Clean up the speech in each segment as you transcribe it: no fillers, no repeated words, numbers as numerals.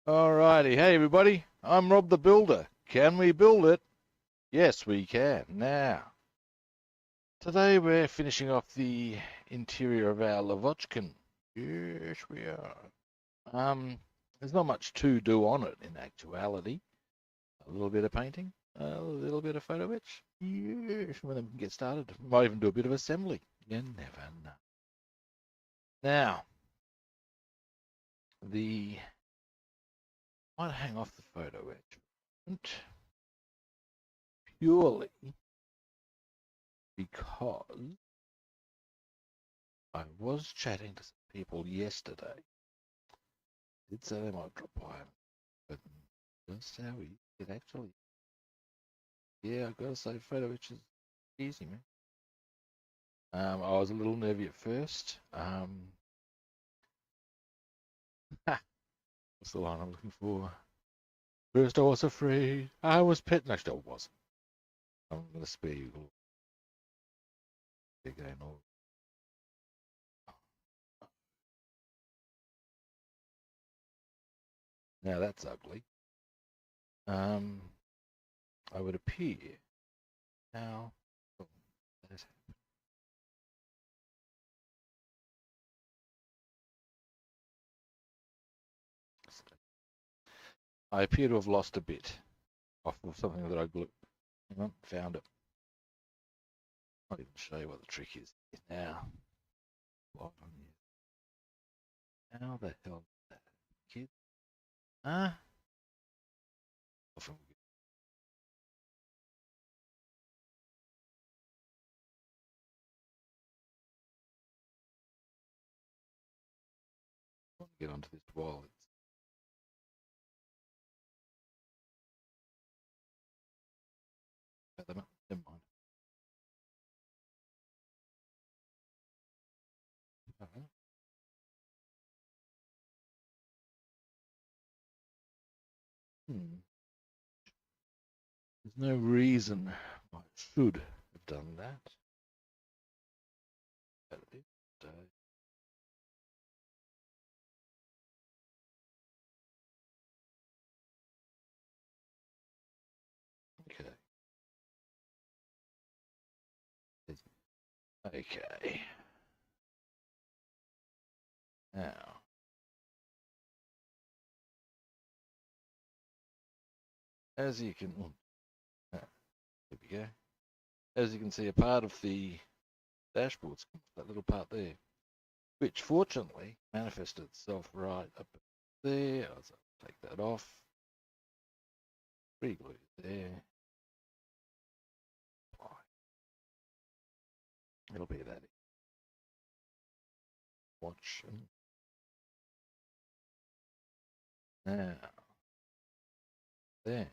Alrighty, hey everybody, I'm Rob the Builder. Can we build it? Yes, we can. Now, today we're finishing off the interior of our Lavockin. Yes, we are. There's not much to do on it in actuality. A little bit of painting, a little bit of photo etch. Yes, when we can get started. Might even do a bit of assembly. You never know. Now, the might hang off the photo etch purely because I was chatting to some people yesterday. Did say they might drop by, but that's how it actually. Yeah, I gotta say, photo itch is easy, man. I was a little nervy at first. What's the line I'm looking for? First, I was afraid. I was pet. No, still wasn't. I'm gonna spare you again. Or now that's ugly. Um, I would appear now. Oh, I appear to have lost a bit off of something that I glued. Hang on, found it. I'll even show you what the trick is now. What on How the hell is that, kid? Huh? Often want to get onto this while it's at the moment. Never mind. Uh-huh. Hmm. There's no reason why I should have done that. But it okay. Okay. Now, as you can, here we go. As you can see, a part of the dashboard's that little part there, which fortunately manifested itself right up there. I'll take that off. Reglue it there. It'll be that. Watch. Now, then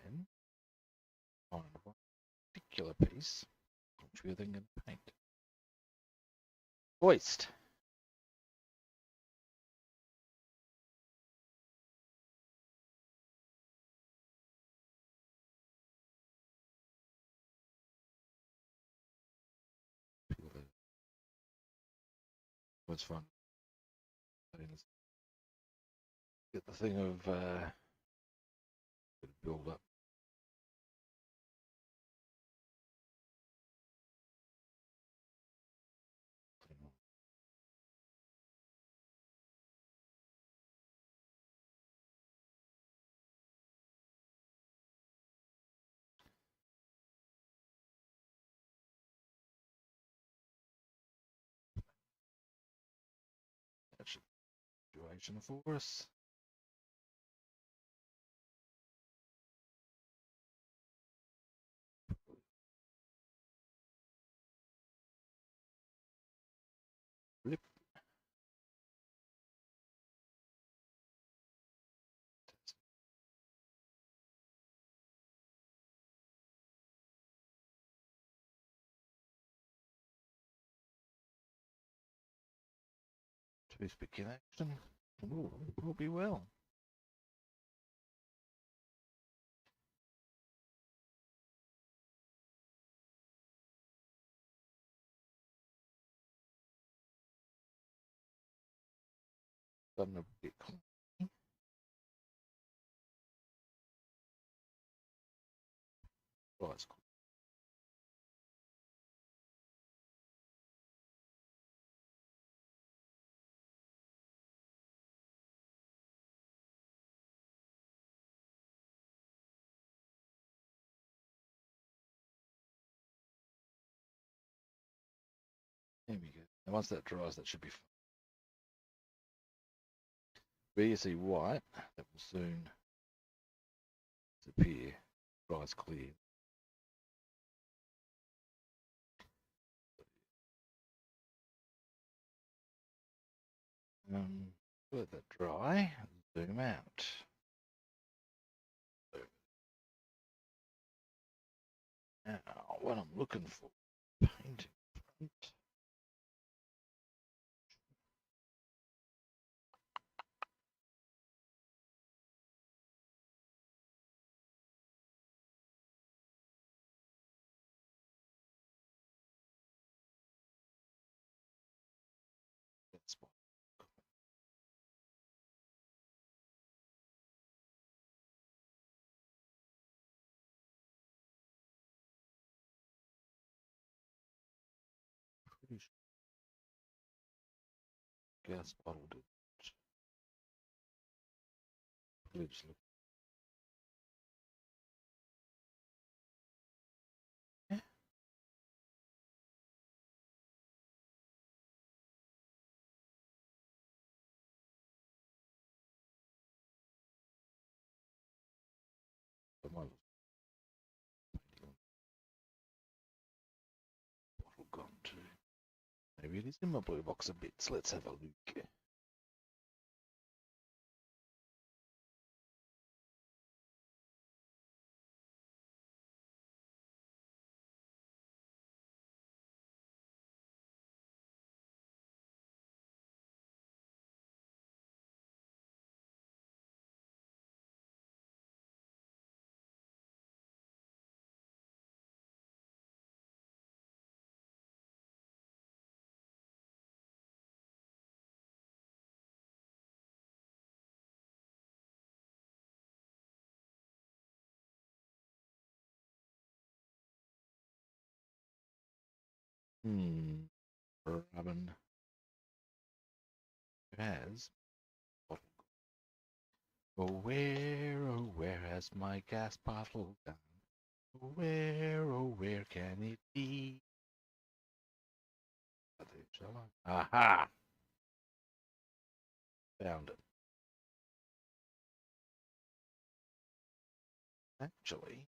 find one particular piece which we're then going to paint. Hoist. What's fun? Get the thing of build up. That should be a situation for us. Flip. Toothpick in action. Ooh, will be well. Done a bit. Dries clear. There we go. And once that dries, that should be fine. Where you see white, that will soon disappear. Dries clear. Let that dry. Zoom out. Now, what I'm looking for, painting front. That spot. Pretty sure gas bottle did. Just look. Yeah. But my painting bottle gone too. Maybe it is in my blue box of bits. Let's have a look. Robin has bottle. Oh, where has my gas bottle gone? Oh, where can it be? Shall I? Aha! Found it. Actually,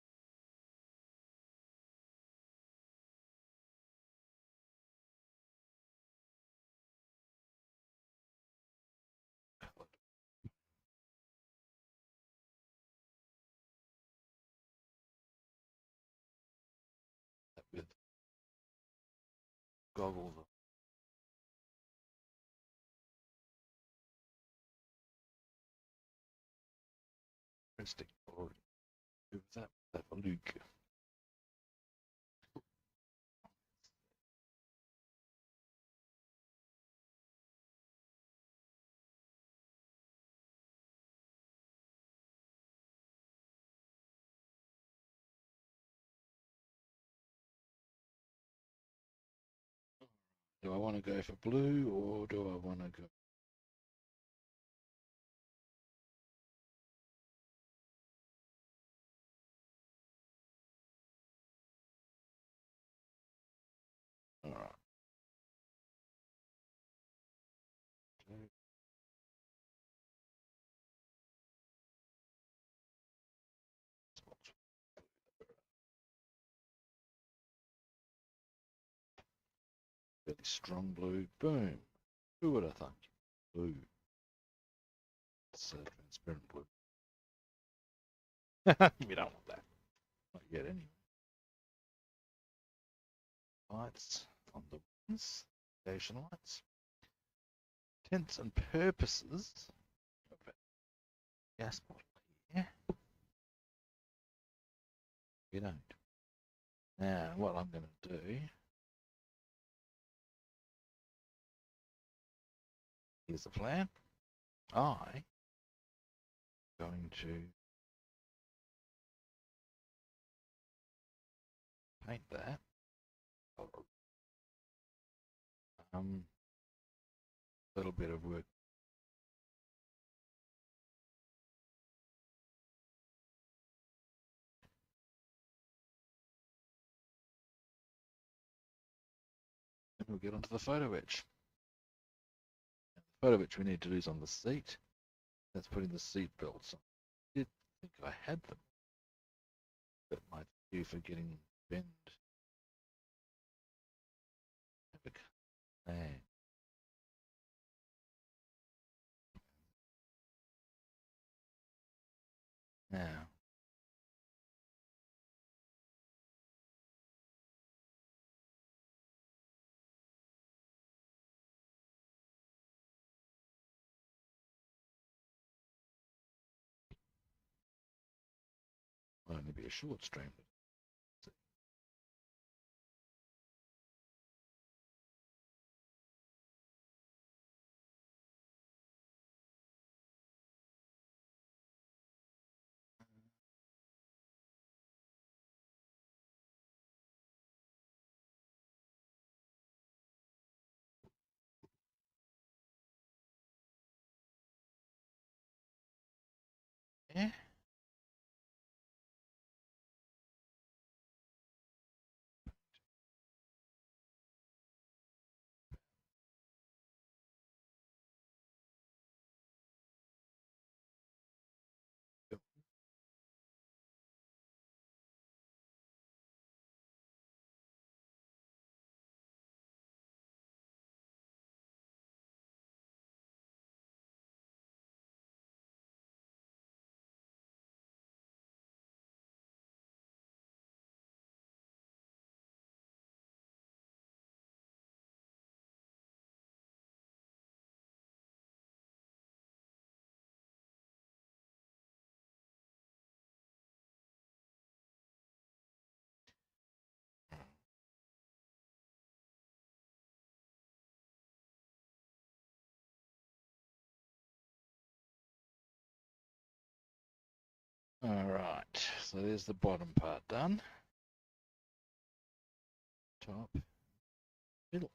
coloured that with goggles on. Interesting. Or with that, have a look. Do I want to go for blue or do I want to go? All right. Really strong blue. Boom. Who would have thunk? Blue. It's transparent blue. We don't want that. Not yet, anyway. Lights on the ones. Station lights. Intents and purposes of a gas bottle here. We don't. Now, what I'm going to do, here's the plan. I'm going to paint that. Little bit of work. Then we'll get onto the photo etch. The photo etch we need to do is on the seat. That's putting the seat belts on. I did think I had them. That might be for getting bend. Man. Now. Will only be a short stream. Yeah. All right. So there's the bottom part done. Top, middle.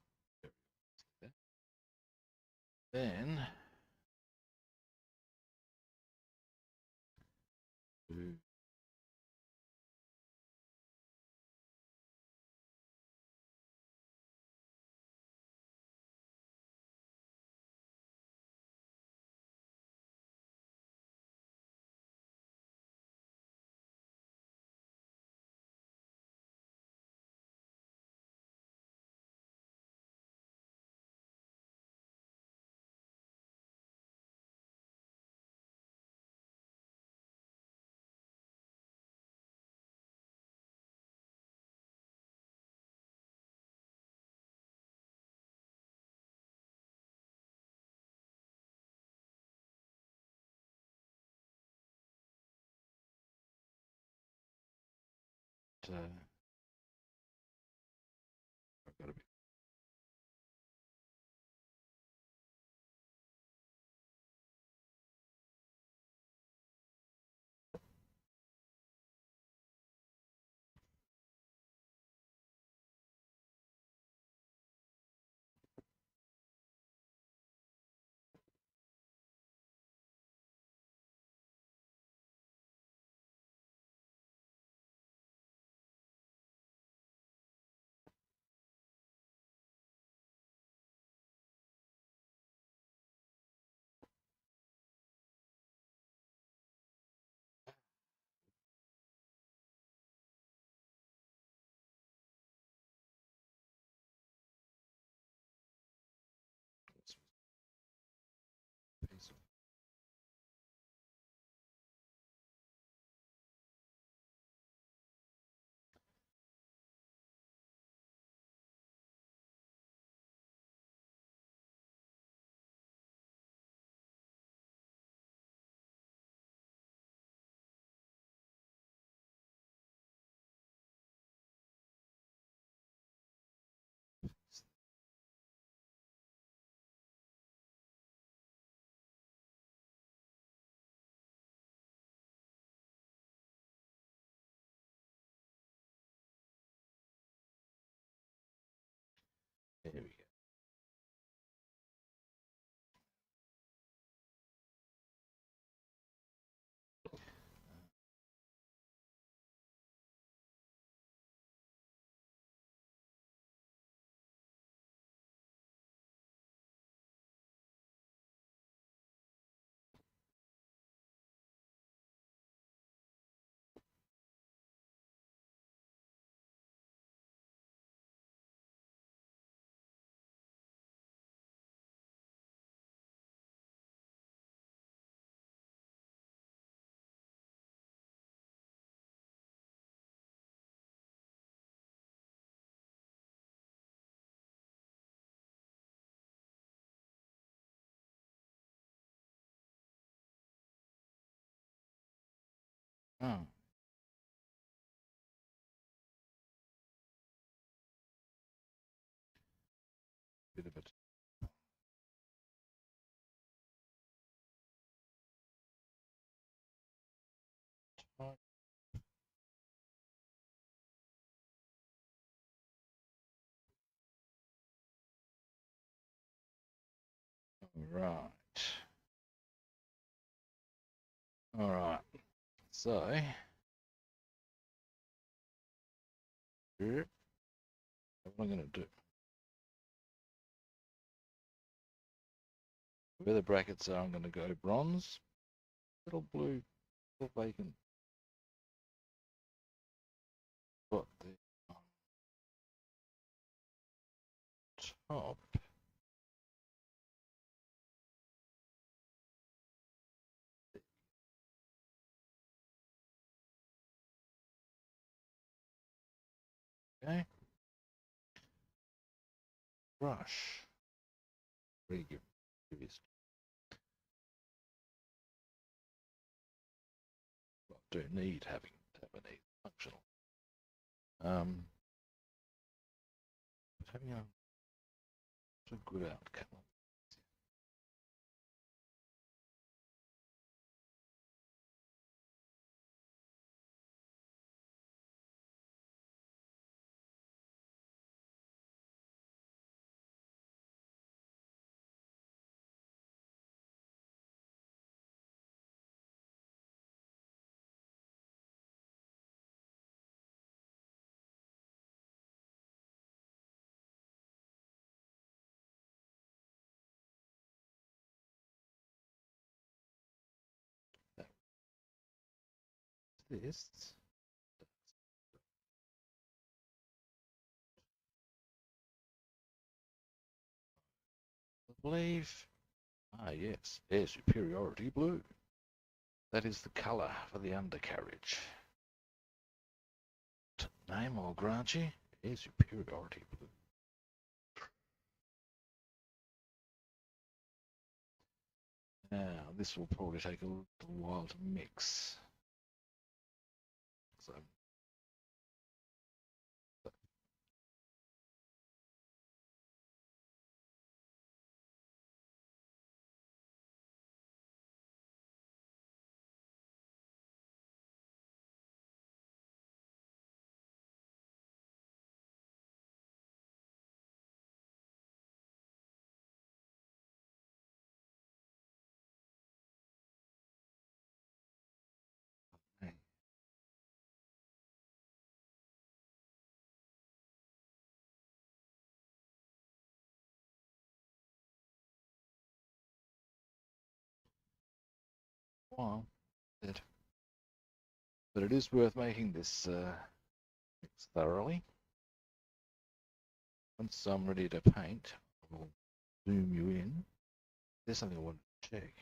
Then do I've got to be There we go. Oh, bit of it. All right. All right. So, what am I going to do? Where the brackets are, I'm going to go bronze, little blue, little vacant spot there on top. Okay. Brush. Really give previous. Well, don't need having tabernacle functional. But having a good outcome. This. I believe. Ah, yes. Air superiority blue. That is the colour for the undercarriage. Name or grant you air superiority blue. Now, this will probably take a little while to mix. So, well, but it is worth making this mix thoroughly. Once I'm ready to paint, I will zoom you in. There's something I want to check.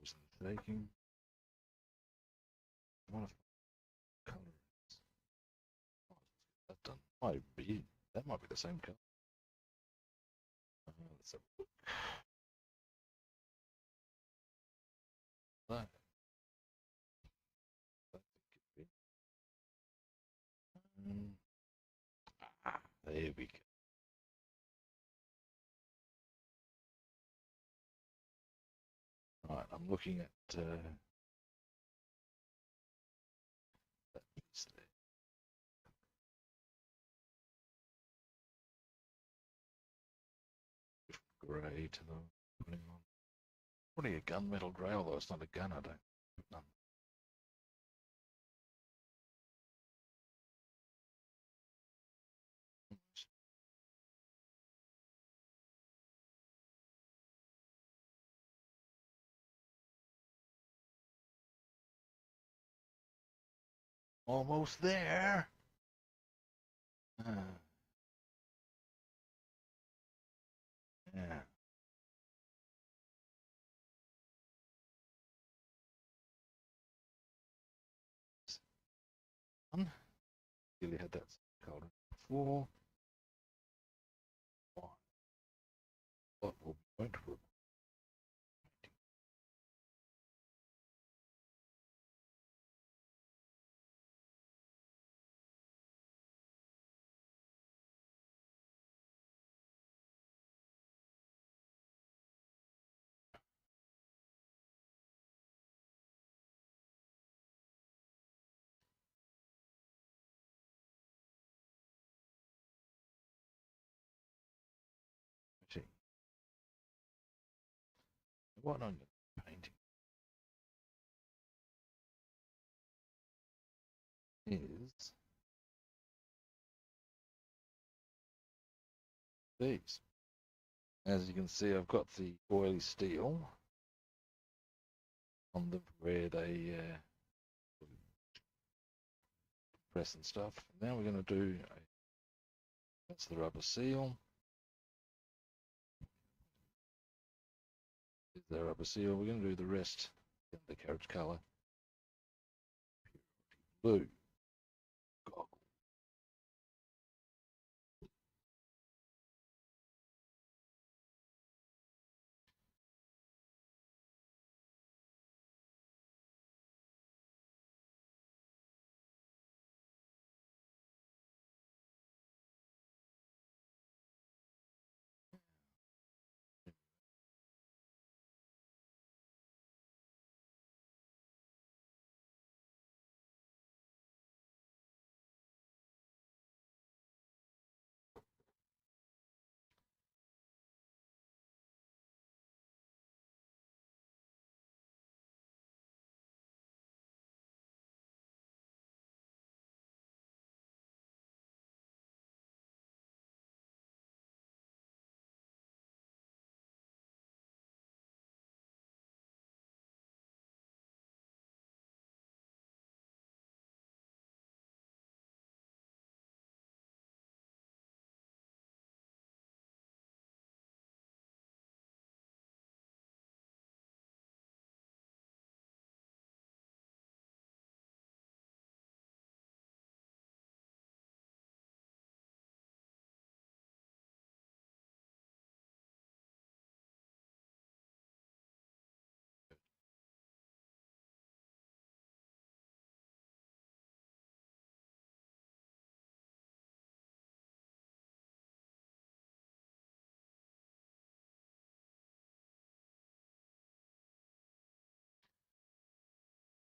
Wasn't shaking. What if colour is? Oh, that done. That might be the same colour. Let's have a look. No, that could be. There we go. Right, I'm looking at that piece there. grey to the putting on. Probably a gunmetal grey, although it's not a gun, I don't. None. Almost there. Yeah. Really had that colour before. What will won't work. See, what I'm painting is these. As you can see, I've got the oily steel on the where they press and stuff. Now we're going to do that's the rubber seal. The rubber seal. We're going to do the rest in the carriage colour. Blue. Goggle.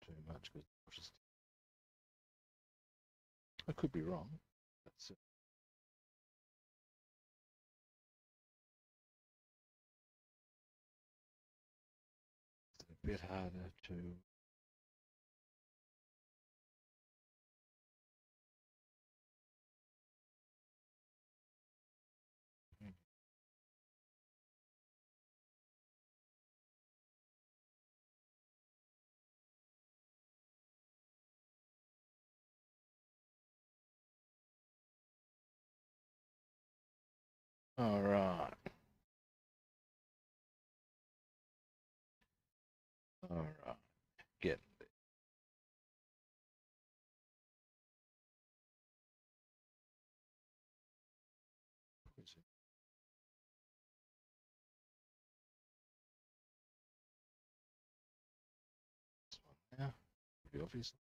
Too much because I could be wrong. That's it. It's a bit harder to. All right. All right. Get this one now. Pretty obvious.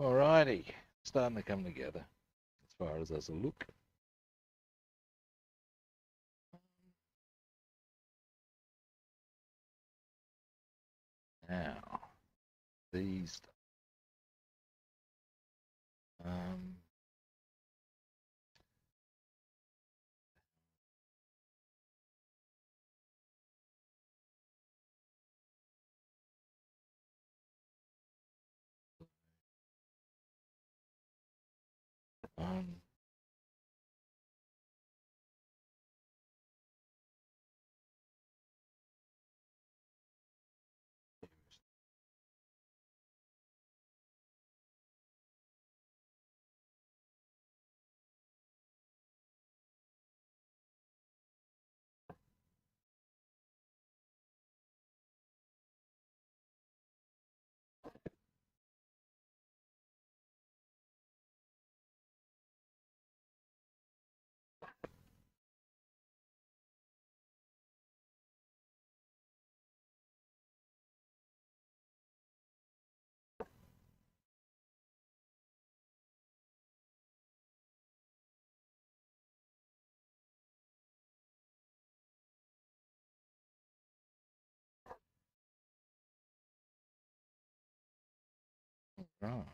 Alrighty, starting to come together as far as a look. Now, these. Um, um, right.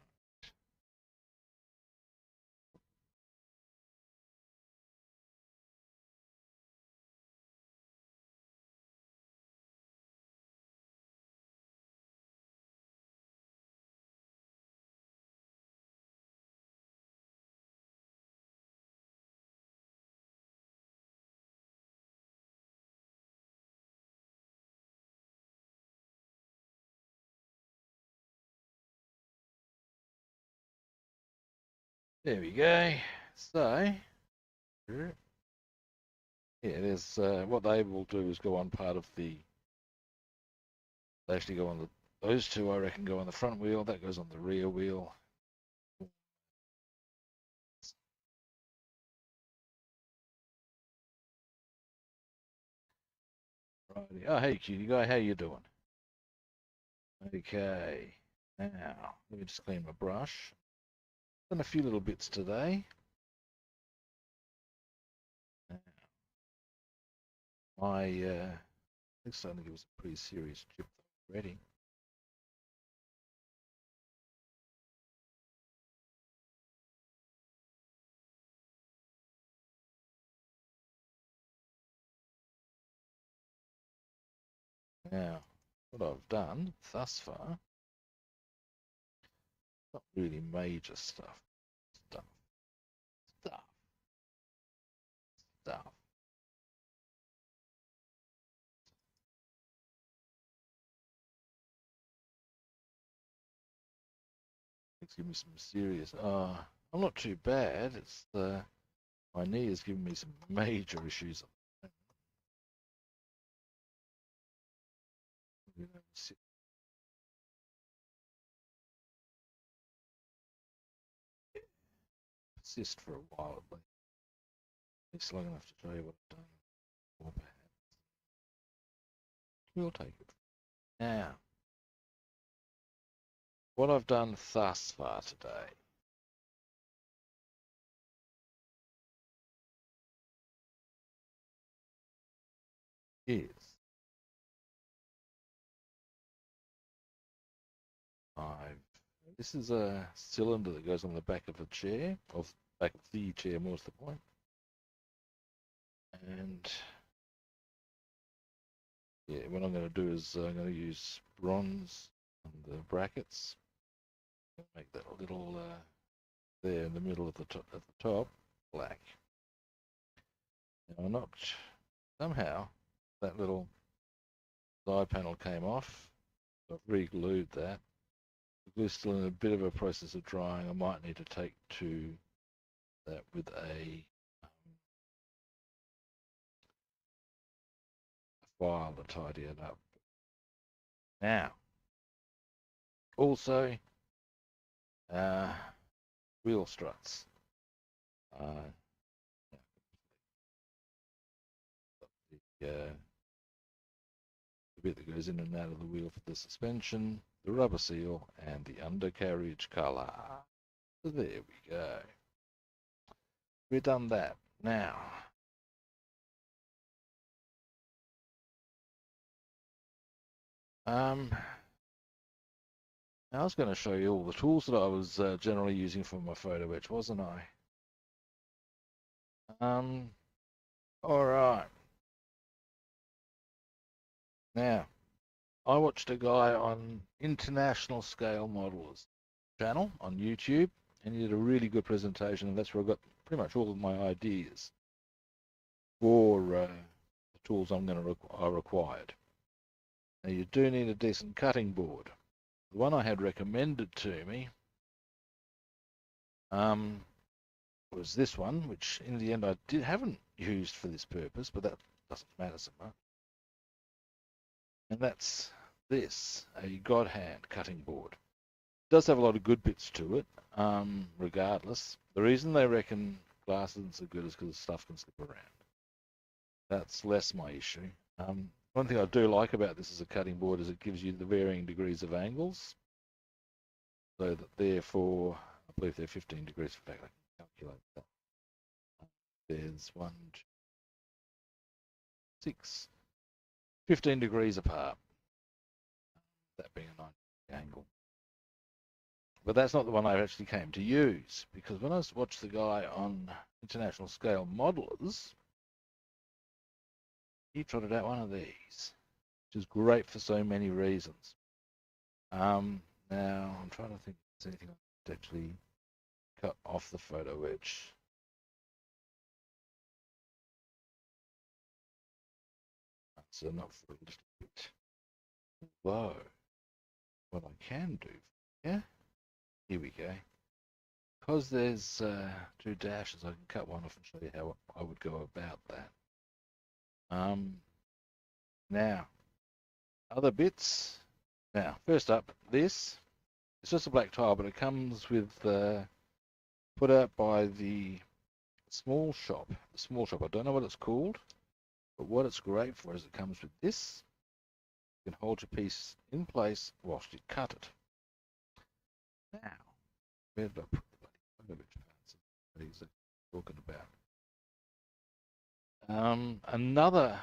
There we go. So, yeah, there's what they will do is go on part of the. They actually go on the. Those two, I reckon, go on the front wheel. That goes on the rear wheel. Righty. Oh, hey, cutie guy, how you doing? Okay. Now, let me just clean my brush. Done a few little bits today. My looks starting to give us a pretty serious chip already. Now, what I've done thus far, not really major stuff. Stuff. Stuff. Stuff. It's giving me some serious. I'm not too bad. It's my knee is giving me some major issues. Persist for a while at least. It's long enough to show you what I've done. Or perhaps we'll take it. Now, what I've done thus far today is I've this is a cylinder that goes on the back of a chair, of back of the chair, more to the point. And yeah, what I'm going to do is I'm going to use bronze on the brackets. Make that a little there in the middle of the top, at the top, black. Now, not somehow that little side panel came off. I've re-glued that. The glue's still in a bit of a process of drying. I might need to take to that with a file to tidy it up. Now, also, wheel struts. The bit that goes in and out of the wheel for the suspension, the rubber seal, and the undercarriage colour. So there we go. We've done that. Now, I was going to show you all the tools that I was generally using for my photo etch, wasn't I? All right. Now, I watched a guy on International Scale Modelers channel on YouTube, and he did a really good presentation, and that's where I got pretty much all of my ideas for the tools are required. Now, you do need a decent cutting board. The one I had recommended to me was this one, which in the end I haven't used for this purpose, but that doesn't matter so much. And that's this, a God Hand cutting board. It does have a lot of good bits to it, regardless. The reason they reckon glass isn't so good is because stuff can slip around. That's less my issue. One thing I do like about this as a cutting board is it gives you the varying degrees of angles. So that therefore, I believe they're 15 degrees. In fact, I can calculate that. There's 1, 2, 6, 15 degrees apart. That being a 90 angle. But that's not the one I actually came to use, because when I watched the guy on International Scale Modelers, he trotted out one of these, which is great for so many reasons. Now, I'm trying to think if there's anything I could actually cut off the photo etch. That's enough for a little bit. Although, what I can do, yeah, here we go. Because there's 2 dashes, I can cut one off and show you how I would go about that. Now, other bits. Now, first up, this. It's just a black tile, but it comes with put out by the small shop. The small shop, I don't know what it's called, but what it's great for is it comes with this. You can hold your piece in place whilst you cut it. Now, where did I put the bloody parts? What is it talking about? Another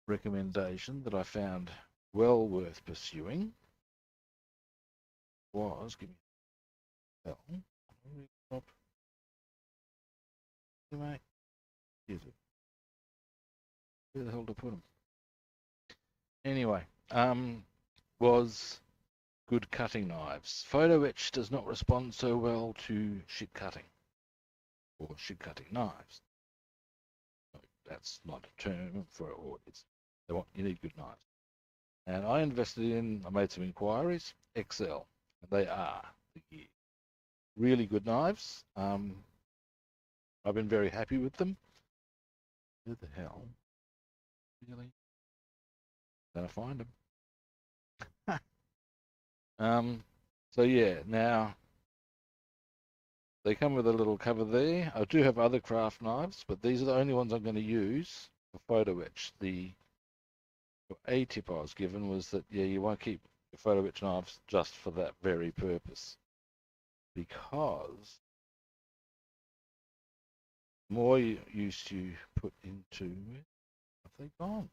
recommendation that I found well worth pursuing was, give me a bell. Mate, here's it. Where the hell did I put them? Anyway, was good cutting knives. Photo etch does not respond so well to shit cutting or shit cutting knives. That's not a term for it, or you need good knives. And I made some inquiries, XL, and they are really good knives. I've been very happy with them. Where the hell? Really? Gonna find them. So yeah, now they come with a little cover there. I do have other craft knives, but these are the only ones I'm going to use for photo etch. The A tip I was given was that, yeah, you won't keep your photo etch knives just for that very purpose, because the more use you put into it, have they gone?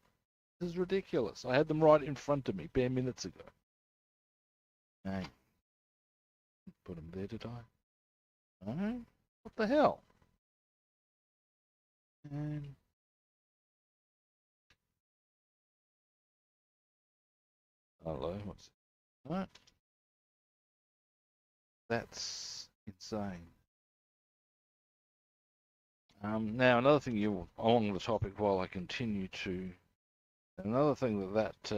This is ridiculous. I had them right in front of me bare minutes ago. Hey, put them there, did I? No? What the hell? And hello, what's it? Right. That's insane. Now, another thing along the topic while I continue to, another thing that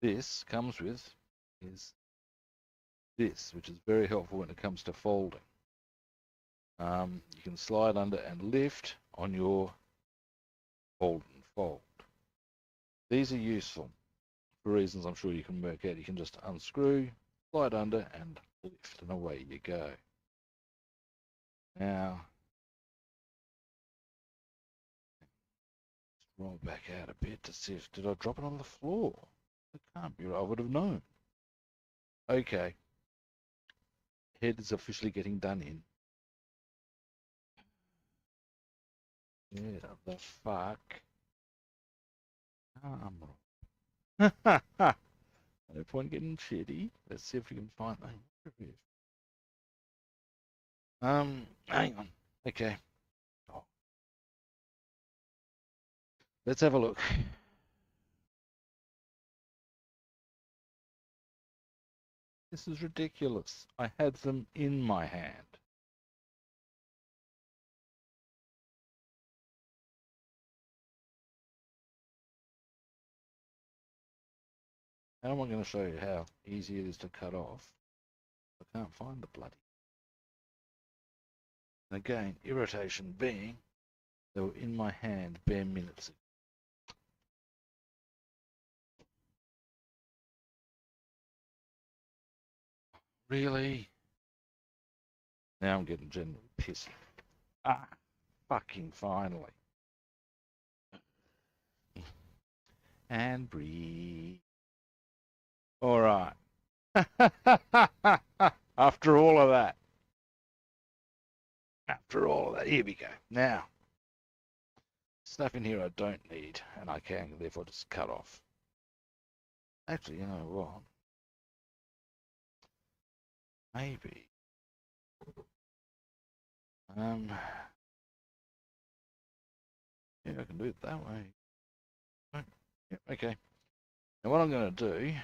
this comes with is this, which is very helpful when it comes to folding. You can slide under and lift on your hold and fold. These are useful for reasons I'm sure you can work out. You can just unscrew, slide under, and lift, and away you go. Now, roll back out a bit to see did I drop it on the floor? It can't be right. I would have known. Okay. Head is officially getting done in. Yeah, the fuck. No point getting shitty. Let's see if we can find them. Hang on. Okay. Oh. Let's have a look. This is ridiculous. I had them in my hand. How am I going to show you how easy it is to cut off? I can't find the bloody. Again, irritation being they were in my hand bare minutes ago. Really? Now I'm getting genuinely pissed. Ah, fucking finally. And breathe. All right. After all of that. After all of that. Here we go. Now, stuff in here I don't need, and I can therefore just cut off. Actually, you know what? Maybe. Yeah, I can do it that way. Right. Yep, okay. Now what I'm going to do.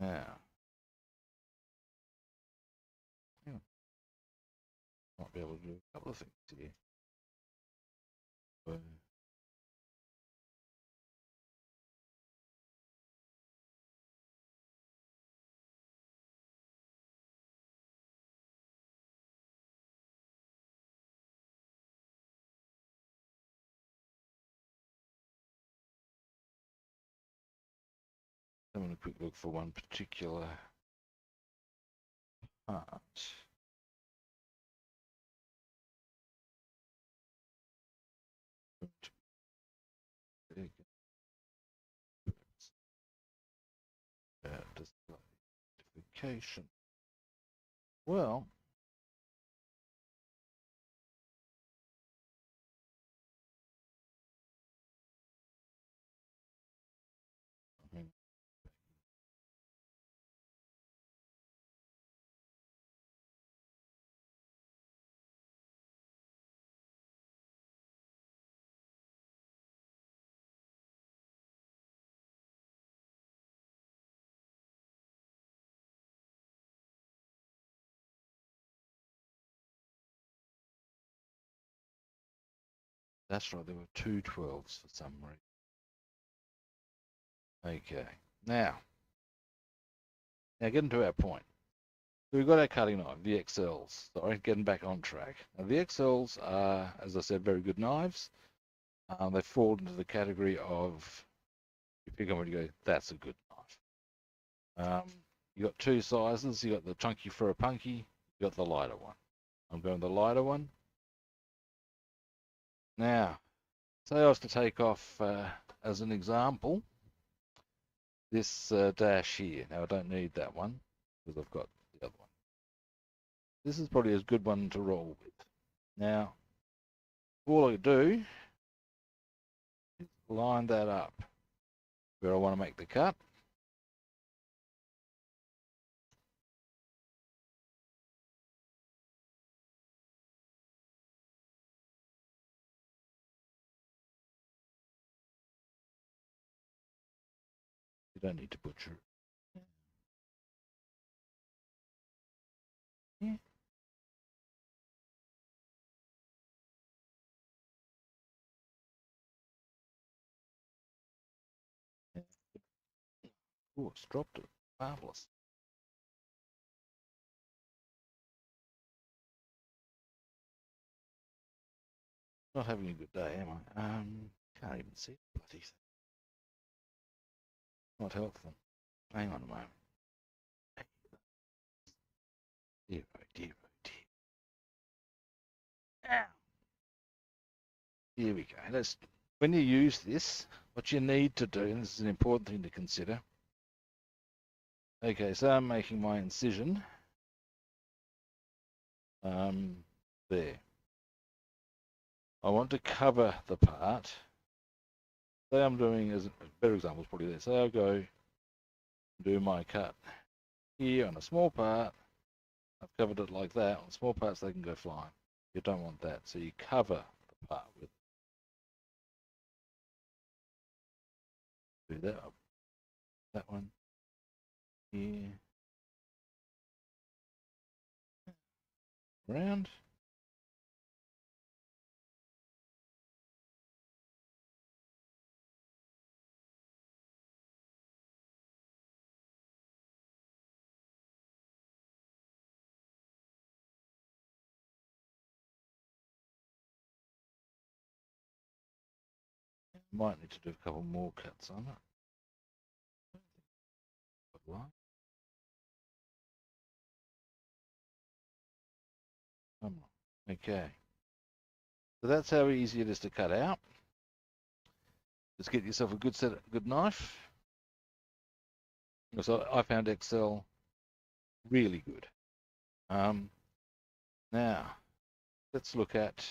Now. Yeah, might be able to do a couple of things here. Having a quick look for one particular part. Display notification. Well, I mean, that's right. There were two 12s for some reason. Okay. Now getting to our point. So we've got our cutting knife, the XLs. Sorry, getting back on track. Now the XLs are, as I said, very good knives. They fall into the category of, you pick on when you go, that's a good knife. You got two sizes. You got the chunky for a punky. You got the lighter one. I'm going the lighter one. Now, say I was to take off, as an example, this dash here. Now I don't need that one because I've got the other one. This is probably a good one to roll with. Now, all I do is line that up where I want to make the cut. You don't need to butcher it. Yeah. Yeah. Oh, it's dropped it. Marvelous. Not having a good day, am I? Can't even see the bloody thing. Not helpful. Hang on a moment. Dear, oh dear, oh dear. Now, here we go. When you use this, what you need to do, and this is an important thing to consider. Okay, so I'm making my incision. There. I want to cover the part. Say I'm doing, as a better example is probably this. Say I go do my cut here on a small part. I've covered it like that. On small parts, they can go flying. You don't want that, so you cover the part with. Do that one here, around. Might need to do a couple more cuts on it. Okay. So that's how easy it is to cut out. Just get yourself a good knife. So I found Excel really good. Now, let's look at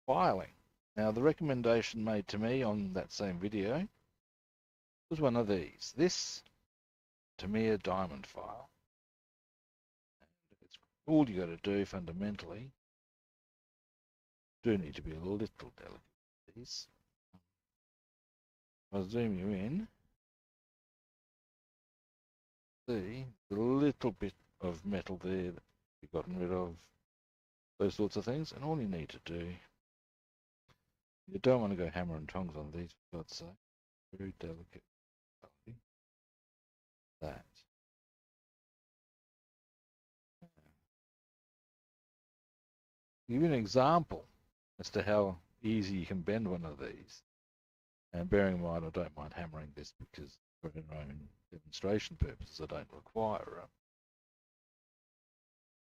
filing. Now, the recommendation made to me on that same video was one of these. This, to me, a diamond file. And it's all you got to do fundamentally. Do need to be a little delicate with these. I'll zoom you in. See the little bit of metal there that we've gotten rid of, those sorts of things, and all you need to do, you don't want to go hammer and tongs on these, for God's sake. Very delicate. That. Give you an example as to how easy you can bend one of these. And bearing in mind, I don't mind hammering this because for our own demonstration purposes, I don't require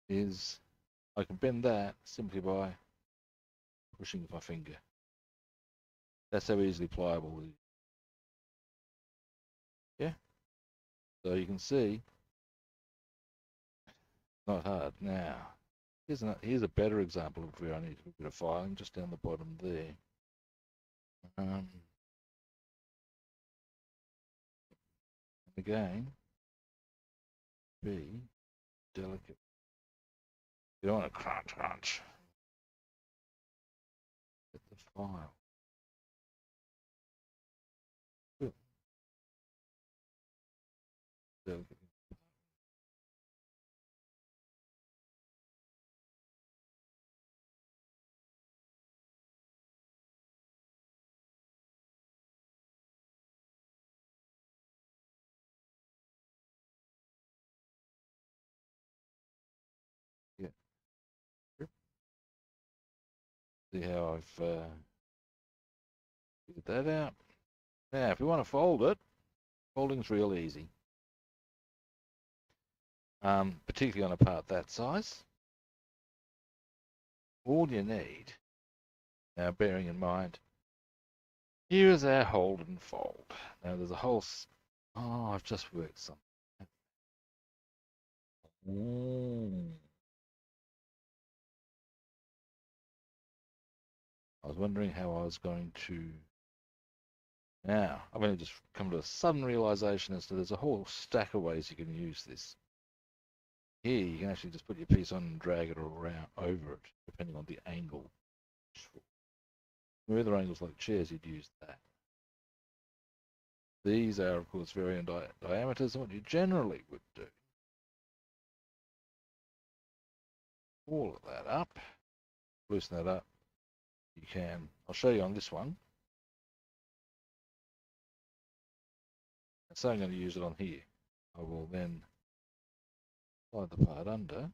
it. Is I can bend that simply by pushing with my finger. That's how easily pliable it is. Yeah. So you can see, not hard. Now, here's a better example of where I need a bit of filing, just down the bottom there. Again, be delicate. You don't want to crunch. Get the file. Good. Delicate. Yeah. See how I've figured that out. Now, if we want to fold it, folding's real easy. Particularly on a part that size. All you need, now bearing in mind, here is our hold and fold. Now there's a whole, I've just worked something. I was wondering how I was going to, now I've only just come to a sudden realization as to there's a whole stack of ways you can use this. Here you can actually just put your piece on and drag it around over it, depending on the angle. Smoother angles like chairs, you'd use that. These are, of course, varying diameters, and what you generally would do. All of that up, loosen that up. You can, I'll show you on this one. So I'm going to use it on here. I will then slide the part under.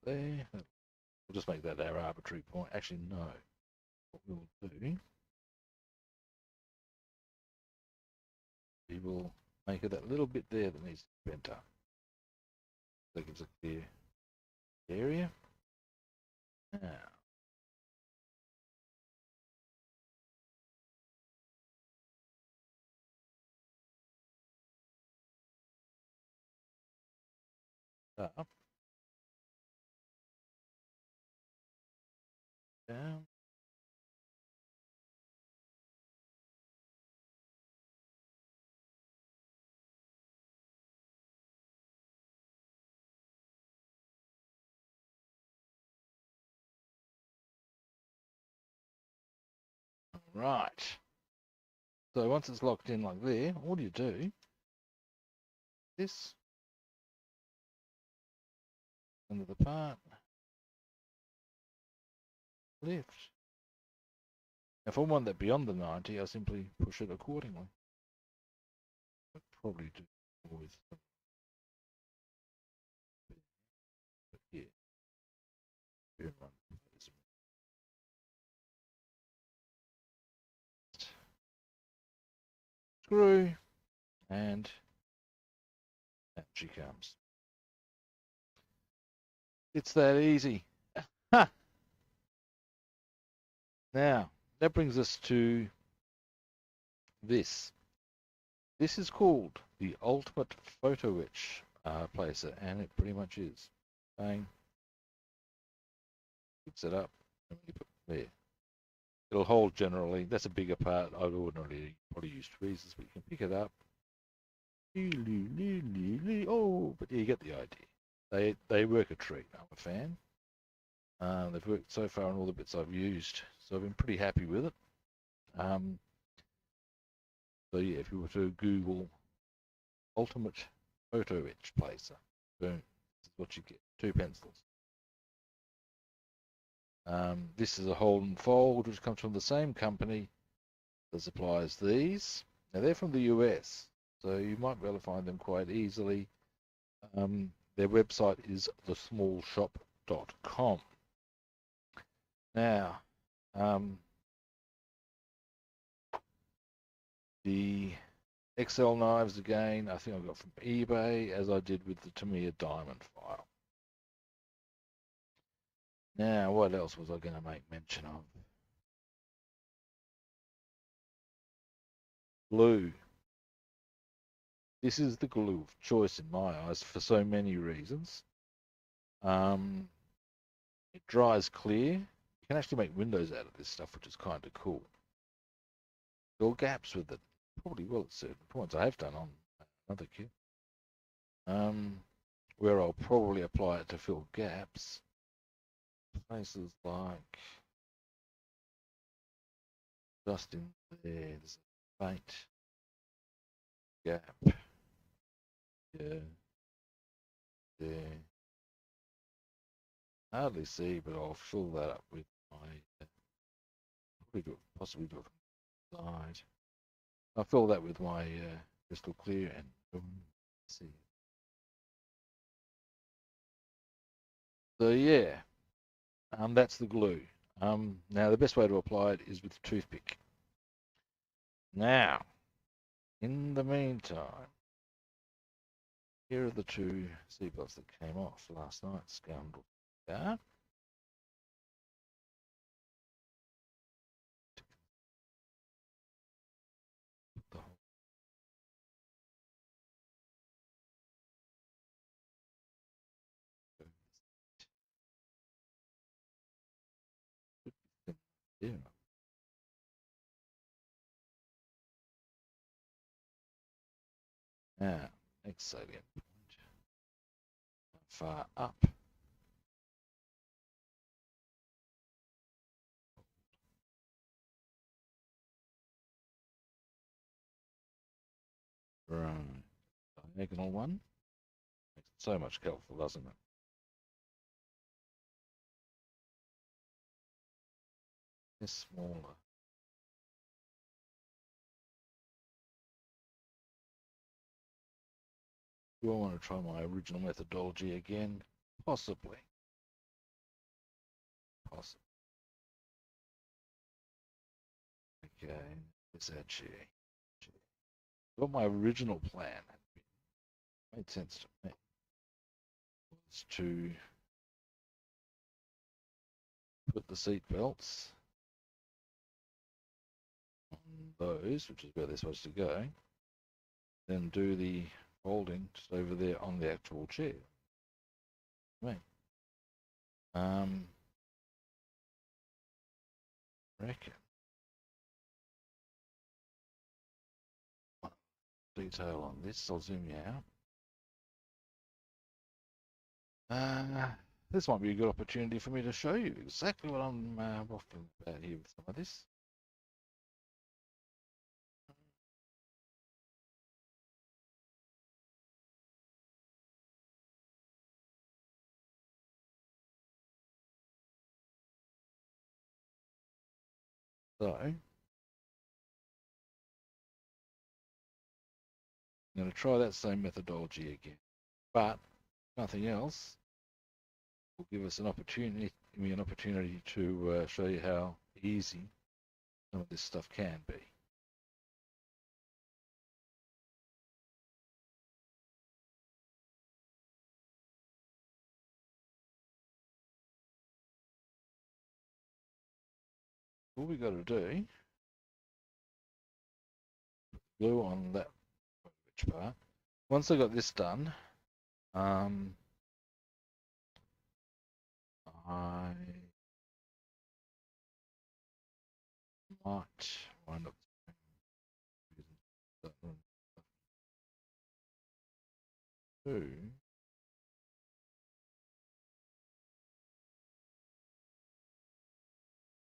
There. We'll just make that our arbitrary point. Actually, no. What we'll do, we will make it that little bit there that needs to be bent up. That gives a clear area. Now, up, down. Right. So once it's locked in like there, all you do this under the part, lift. If I want that beyond the 90, I simply push it accordingly. I'd probably do more with them. But yeah, everyone screw, and out she comes. It's that easy. Ha! Now, that brings us to this. This is called the ultimate photo etch placer, and it pretty much is. Bang. Fix it up. And you put there. It'll hold generally. That's a bigger part. I'd ordinarily probably use tweezers, but you can pick it up. Oh, but you get the idea. They work a treat. I'm a fan. They've worked so far on all the bits I've used, so I've been pretty happy with it. So yeah, if you were to Google ultimate photo etch placer, boom, this is what you get. 2 pencils. This is a hold and fold, which comes from the same company that supplies these. Now they're from the US, so you might be able to find them quite easily. Their website is thesmallshop.com. Now, the XL knives again, I think I got from eBay, as I did with the Tamiya diamond file. Now, what else was I going to make mention of? Glue. This is the glue of choice in my eyes for so many reasons. It dries clear. You can actually make windows out of this stuff, which is kind of cool. Fill gaps with it. Probably will at certain points. I have done on another kit. Where I'll probably apply it to fill gaps. Places like just in there, there's a faint gap. Yeah. There. Hardly see, but I'll fill that up with my possibly do it from the side. I'll fill that with my crystal clear and boom, see. So yeah, that's the glue. Now the best way to apply it is with a toothpick. Now, in the meantime, here are the 2 seatbelts that came off last night, scoundrel. Yeah. Yeah. Now, next salient point. Far up. Right. Diagonal one. Makes it so much helpful, doesn't it? It's smaller. Do I want to try my original methodology again? Possibly. Possibly. Okay, it's edgy. What my original plan had been, made sense to me, was to put the seat belts on those, which is where they're supposed to go. Then do the folding just over there on the actual chair. Right. Reckon. Detail on this, I'll zoom you out. This might be a good opportunity for me to show you exactly what I'm waffling about here with some of this. So, I'm going to try that same methodology again, but nothing else will give us an opportunity, to show you how easy some of this stuff can be. All we got to do, glue on that part. Once I got this done, I might wind up using that one too.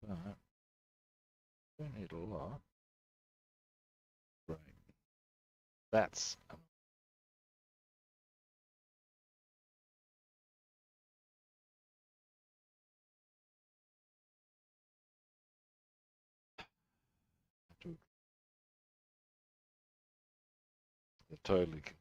But don't need a lot. Right. That's totally confused.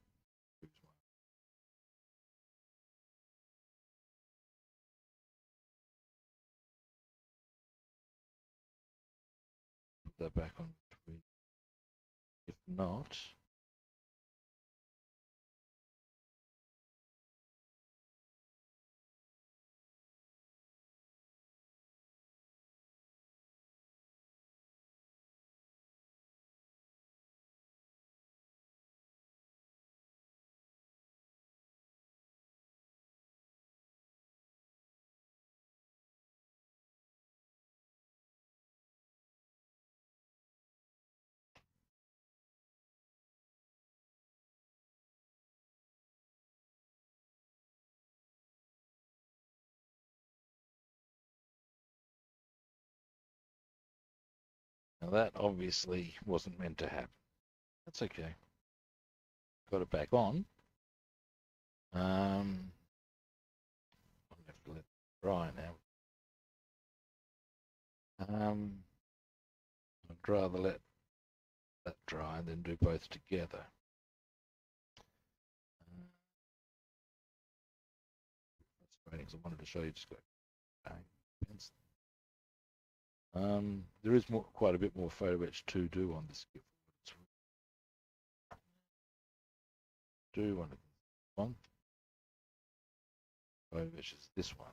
Put that back on tweet. If not, now that obviously wasn't meant to happen. That's okay. Got it back on. I'll have to let it dry now. I'd rather let that dry and then do both together. That's great because I wanted to show you just go. There is quite a bit more photo etch to do on this gift. Do one. Photo etch is this one.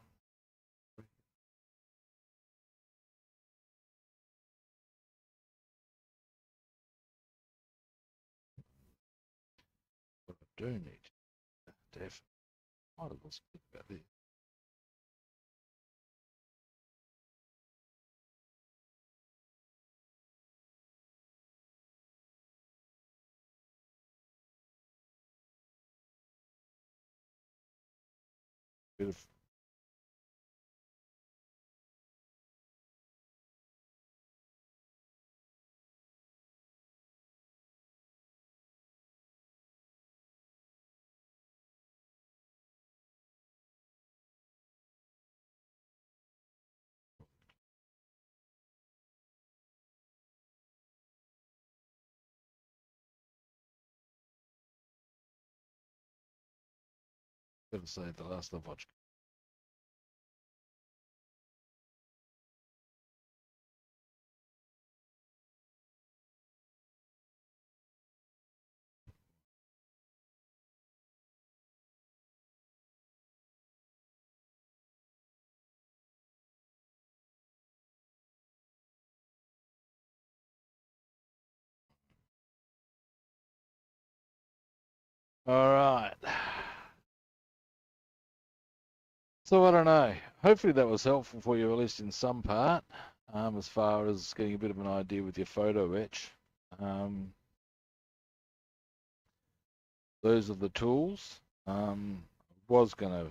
What I do need to have, might as well speak about this. Bit of gotta say the last Lavockin. All right. So I don't know. Hopefully that was helpful for you, at least in some part, as far as getting a bit of an idea with your photo etch. Those are the tools. Was gonna.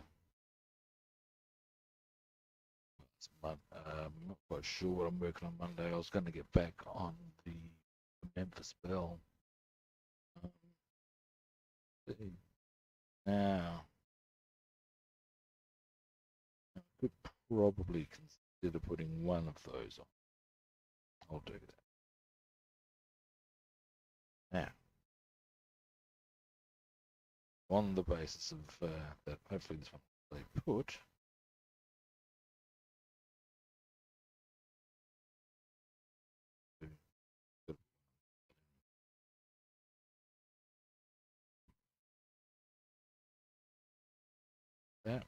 I'm not quite sure what I'm working on Monday. I was going to get back on the Memphis Bell. Now, I could probably consider putting one of those on. I'll do that. Now, on the basis of that, hopefully this one they put. That.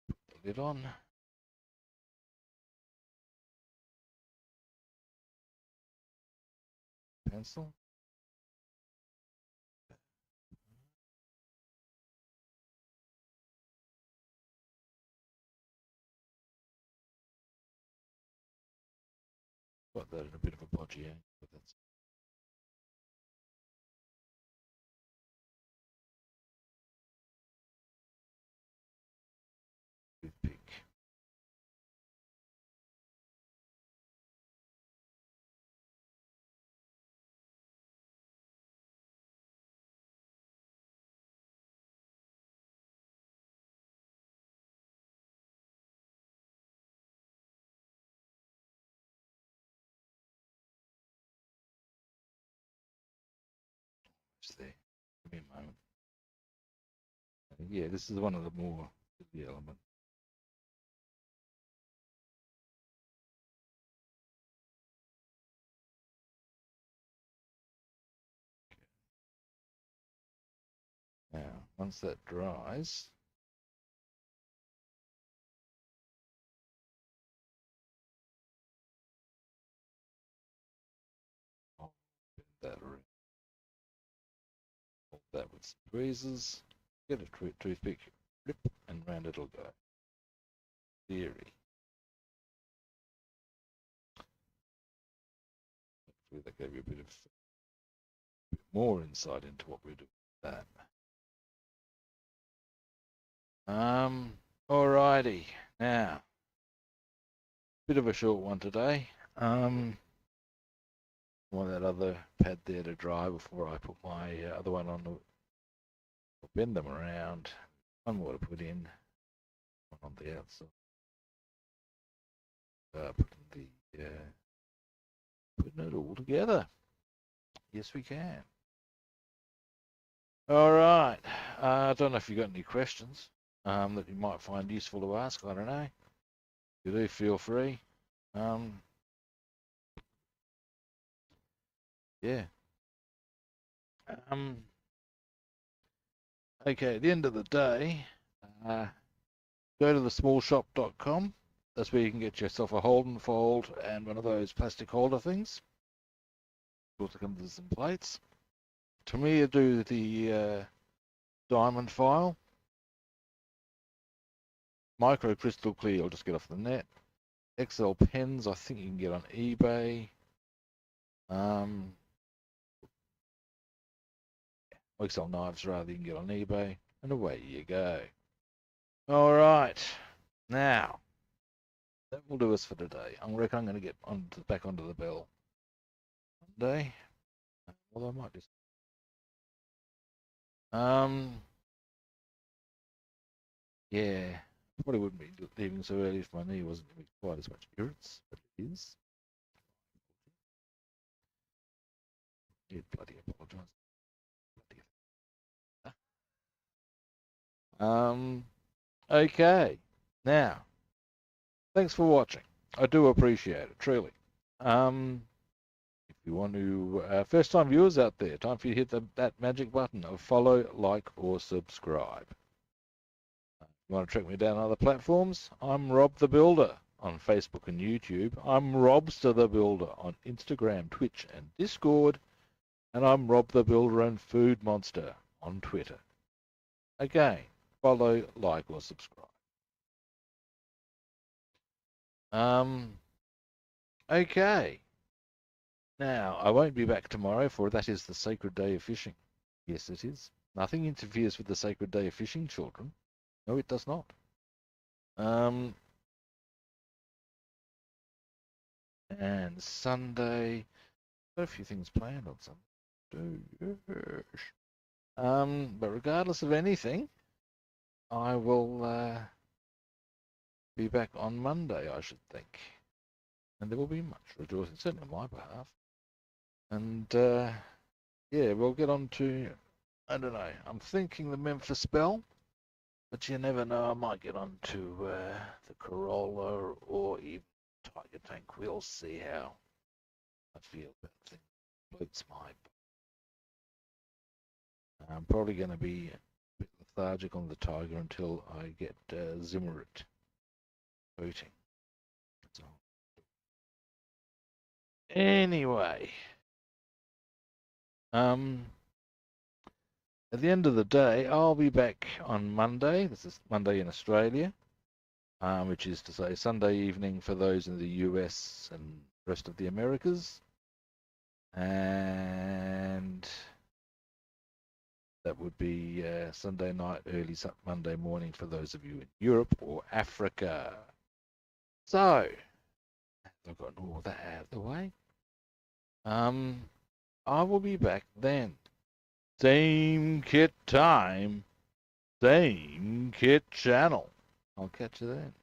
Put the lid on. Pencil. Got that in a bit of a podgy angle, but that's a toothpick. Just there. Give me a moment. Yeah, this is one of the more the element. Now, once that dries, I'll bend that around. Hold that with some tweezers. Get a toothpick, rip, and round it'll go. Theory. Hopefully that gave you a bit more insight into what we're doing with that. Alrighty. Now, bit of a short one today. Want that other pad there to dry before I put my other one on. I'll bend them around. One more to put in. One on the outside. Putting it all together. Yes, we can. All right. I don't know if you got any questions that you might find useful to ask. I don't know. If you do, feel free. Yeah. Okay, at the end of the day, go to thesmallshop.com. That's where you can get yourself a hold and fold and one of those plastic holder things. Also comes with some plates. To me, I do the diamond file. Micro crystal clear, I'll just get off the net. XL pens, I think you can get on eBay. XL knives, rather, you can get on eBay. And away you go. All right. Now, that will do us for today. I reckon I'm going to get back onto the bell Monday. Although I might just. Yeah. Probably wouldn't be leaving so early if my knee wasn't giving me quite as much irrits, but it is. Did bloody apologise. Okay. Now, thanks for watching. I do appreciate it, truly. If you want to, first-time viewers out there, time for you to hit that magic button of follow, like, or subscribe. You want to track me down on other platforms? I'm Rob the Builder on Facebook and YouTube. I'm Robster the Builder on Instagram, Twitch, and Discord. And I'm Rob the Builder and Food Monster on Twitter. Again, follow, like, or subscribe. Okay. Now, I won't be back tomorrow, for that is the sacred day of fishing. Yes, it is. Nothing interferes with the sacred day of fishing, children. No, it does not. And Sunday, got a few things planned on Sunday. But regardless of anything, I will be back on Monday, I should think. And there will be much rejoicing, certainly on my behalf. And yeah, we'll get on to, I don't know, I'm thinking the Memphis Belle, but you never know, I might get on to the Corolla or even Tiger Tank. We'll see how I feel about things. It's my. I'm probably going to be a bit lethargic on the Tiger until I get Zimmerit voting. That's all. Anyway, at the end of the day, I'll be back on Monday. This is Monday in Australia, which is to say Sunday evening for those in the US and rest of the Americas. And that would be Sunday night, early Monday morning for those of you in Europe or Africa. So, I've gotten all that out of the way. I will be back then. Same kit time, same kit channel. I'll catch you then.